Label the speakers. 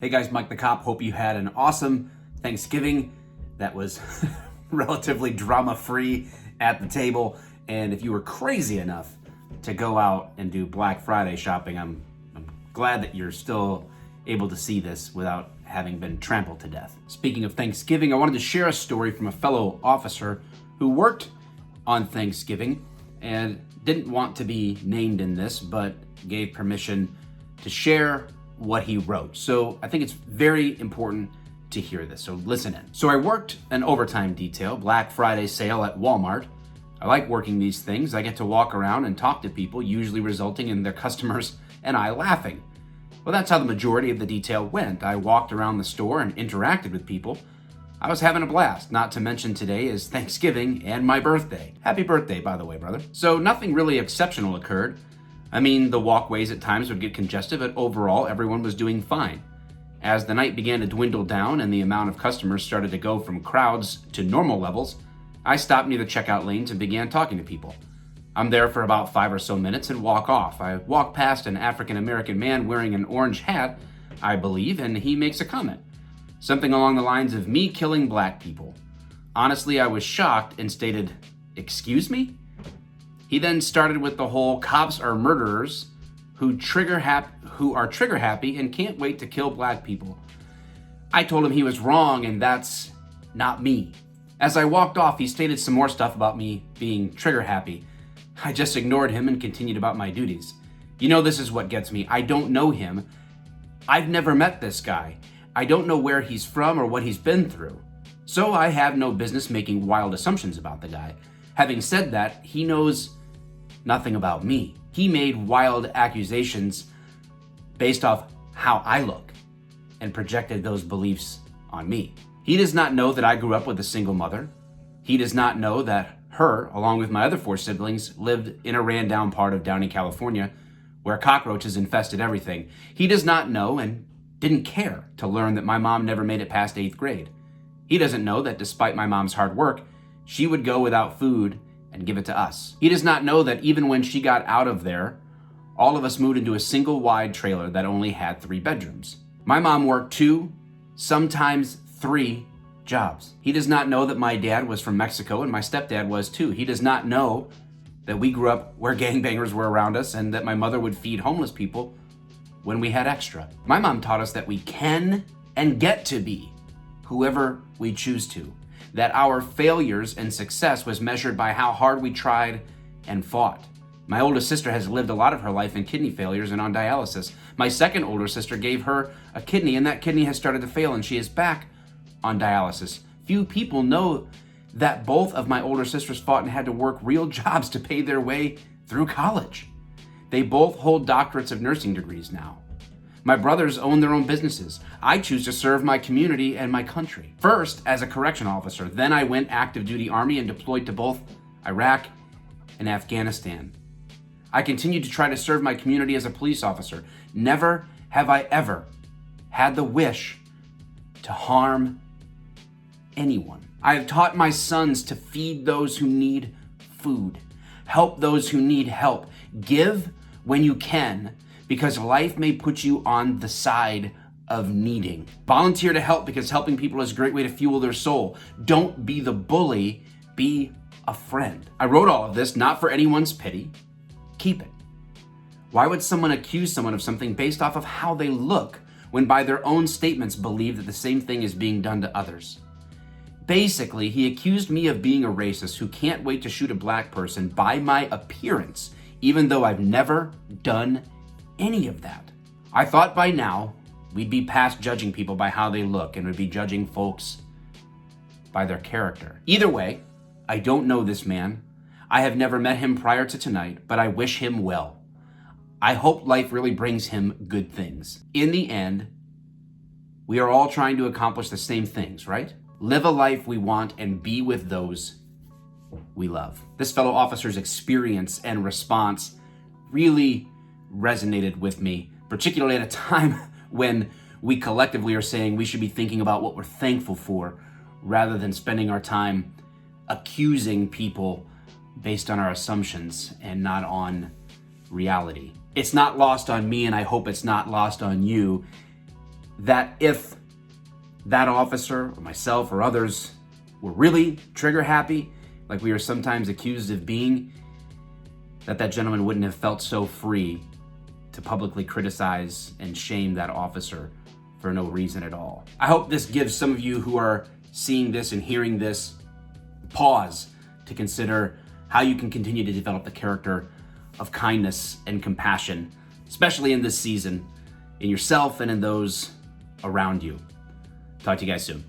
Speaker 1: Hey guys, Mike the Cop. Hope you had an awesome Thanksgiving that was relatively drama-free at the table. And if you were crazy enough to go out and do Black Friday shopping, I'm glad that you're still able to see this without having been trampled to death. Speaking of Thanksgiving, I wanted to share a story from a fellow officer who worked on Thanksgiving and didn't want to be named in this, but gave permission to share what he wrote. So I think it's very important to hear this, so listen in. So I worked an overtime detail, Black Friday sale at Walmart. I like working these things. I get to walk around and talk to people, usually resulting in their customers and I laughing. Well, that's how the majority of the detail went. I walked around the store and interacted with people. I was having a blast, not to mention today is Thanksgiving and my birthday. Happy birthday, by the way, brother. So nothing really exceptional occurred. I mean, the walkways at times would get congested, but overall, everyone was doing fine. As the night began to dwindle down and the amount of customers started to go from crowds to normal levels, I stopped near the checkout lanes and began talking to people. I'm there for about 5 or so minutes and walk off. I walk past an African-American man wearing an orange hat, I believe, and he makes a comment. Something along the lines of me killing black people. Honestly, I was shocked and stated, "Excuse me?" He then started with the whole cops are murderers who are trigger happy and can't wait to kill black people. I told him he was wrong and that's not me. As I walked off, he stated some more stuff about me being trigger happy. I just ignored him and continued about my duties. You know, this is what gets me. I don't know him. I've never met this guy. I don't know where he's from or what he's been through. So I have no business making wild assumptions about the guy. Having said that, he knows nothing about me. He made wild accusations based off how I look and projected those beliefs on me. He does not know that I grew up with a single mother. He does not know that her, along with my other 4 siblings, lived in a ran-down part of Downey, California, where cockroaches infested everything. He does not know and didn't care to learn that my mom never made it past 8th grade. He doesn't know that despite my mom's hard work, she would go without food and give it to us. He does not know that even when she got out of there, all of us moved into a single wide trailer that only had 3 bedrooms. My mom worked 2, sometimes 3 jobs. He does not know that my dad was from Mexico and my stepdad was too. He does not know that we grew up where gangbangers were around us and that my mother would feed homeless people when we had extra. My mom taught us that we can and get to be whoever we choose to. That our failures and success was measured by how hard we tried and fought. My oldest sister has lived a lot of her life in kidney failures and on dialysis. My second older sister gave her a kidney and that kidney has started to fail and she is back on dialysis. Few people know that both of my older sisters fought and had to work real jobs to pay their way through college. They both hold doctorates of nursing degrees now. My brothers own their own businesses. I choose to serve my community and my country. First, as a correction officer, then I went active duty Army and deployed to both Iraq and Afghanistan. I continued to try to serve my community as a police officer. Never have I ever had the wish to harm anyone. I have taught my sons to feed those who need food, help those who need help, give when you can, because life may put you on the side of needing. Volunteer to help because helping people is a great way to fuel their soul. Don't be the bully, be a friend. I wrote all of this not for anyone's pity. Keep it. Why would someone accuse someone of something based off of how they look when by their own statements believe that the same thing is being done to others? Basically, he accused me of being a racist who can't wait to shoot a black person by my appearance, even though I've never done any of that. I thought by now we'd be past judging people by how they look and would be judging folks by their character. Either way, I don't know this man. I have never met him prior to tonight, but I wish him well. I hope life really brings him good things. In the end, we are all trying to accomplish the same things, right? Live a life we want and be with those we love. This fellow officer's experience and response really resonated with me, particularly at a time when we collectively are saying we should be thinking about what we're thankful for rather than spending our time accusing people based on our assumptions and not on reality. It's not lost on me, and I hope it's not lost on you, that if that officer or myself or others were really trigger happy, like we are sometimes accused of being, that gentleman wouldn't have felt so free to publicly criticize and shame that officer for no reason at all. I hope this gives some of you who are seeing this and hearing this pause to consider how you can continue to develop the character of kindness and compassion, especially in this season, in yourself and in those around you. Talk to you guys soon.